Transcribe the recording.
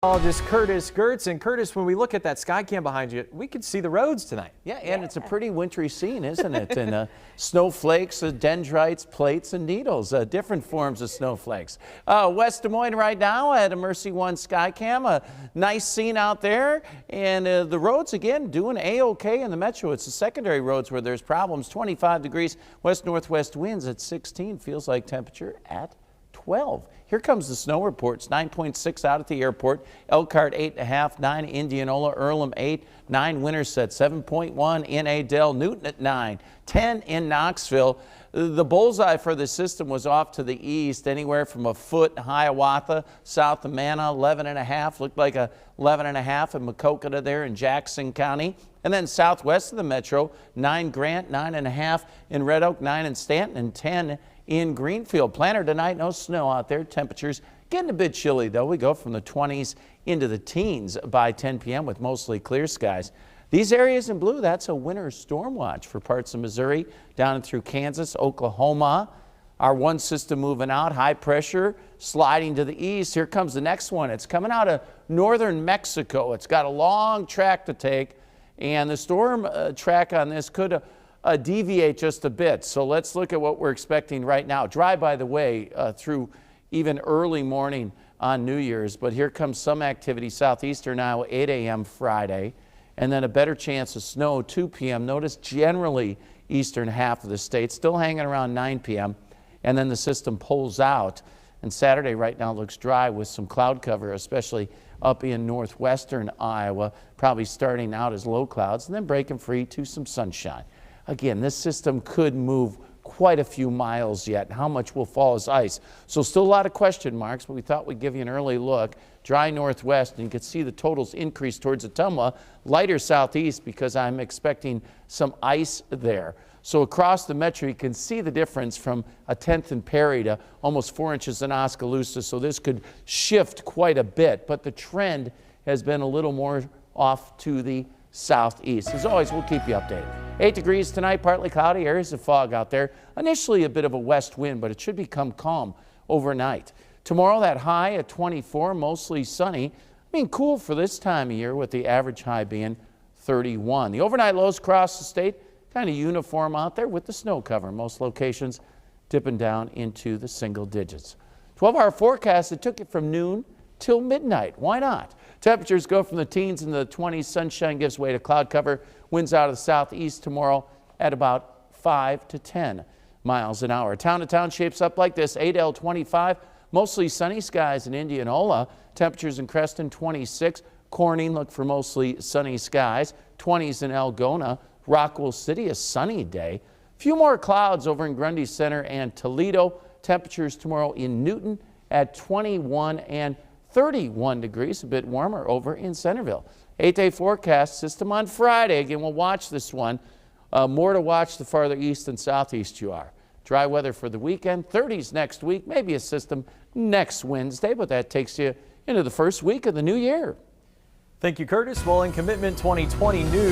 Meteorologist Curtis Gertz. And Curtis, when we look at that sky cam behind you, we can see the roads tonight. Yeah, and it's a pretty wintry scene, isn't it? And snowflakes, dendrites, plates, and needles, different forms of snowflakes. West Des Moines right now at a Mercy One sky cam. A nice scene out there. And the roads, again, doing A-OK in the metro. It's the secondary roads where there's problems. 25 degrees, west-northwest winds at 16. Feels like temperature at 12. Here comes the snow reports. 9.6 out at the airport. Elkhart 8.5, 9 Indianola, Earlham 8, 9 Winterset 7.1 in Adel, Newton at 9, 10 in Knoxville. The bullseye for the system was off to the east, anywhere from a foot in Hiawatha, south of Manna, 11.5, looked like a 11.5 in Maquoketa there in Jackson County. And then southwest of the metro, 9 Grant, 9.5 in Red Oak, 9 in Stanton, and 10 in Greenfield. Planner tonight, no snow out there. Temperatures getting a bit chilly though. We go from the 20s into the teens by 10 p.m. with mostly clear skies. These areas in blue, that's a winter storm watch for parts of Missouri down and through Kansas, Oklahoma. Our one system moving out, high pressure sliding to the east. Here comes the next one. It's coming out of northern Mexico. It's got a long track to take, and the storm track on this could deviate just a bit. So let's look at what we're expecting right now. Dry, by the way, through even early morning on New Year's, but here comes some activity southeastern Iowa, 8 a.m. Friday, and then a better chance of snow 2 p.m. Notice generally eastern half of the state, still hanging around 9 p.m., and then the system pulls out. And Saturday right now looks dry with some cloud cover, especially up in northwestern Iowa, probably starting out as low clouds and then breaking free to some sunshine. Again, this system could move quite a few miles yet. How much will fall as ice? So still a lot of question marks, but we thought we'd give you an early look. Dry northwest, and you can see the totals increase towards Ottumwa. Lighter southeast because I'm expecting some ice there. So across the metro, you can see the difference from a 10th in Perry to almost 4 inches in Oskaloosa. So this could shift quite a bit, but the trend has been a little more off to the southeast. As always, we'll keep you updated. 8 degrees tonight, partly cloudy, areas of fog out there. Initially a bit of a west wind, but it should become calm overnight. Tomorrow, that high at 24, mostly sunny. I mean, cool for this time of year with the average high being 31. The overnight lows across the state, kind of uniform out there with the snow cover. Most locations dipping down into the single digits. 12-hour forecast, it took it from noon till midnight. Why not? Temperatures go from the teens into the 20s. Sunshine gives way to cloud cover. Winds out of the southeast tomorrow at about 5 to 10 miles an hour. Town to town shapes up like this. Adel 25, mostly sunny skies in Indianola. Temperatures in Creston 26. Corning, look for mostly sunny skies. 20s in Algona. Rockwell City, a sunny day. A few more clouds over in Grundy Center and Toledo. Temperatures tomorrow in Newton at 21 and 31 degrees, a bit warmer over in Centerville. 8-day forecast system on Friday. Again, we'll watch this one. More to watch the farther east and southeast you are. Dry weather for the weekend, 30s next week, maybe a system next Wednesday, but that takes you into the first week of the new year. Thank you, Curtis. Well, in Commitment 2020 News.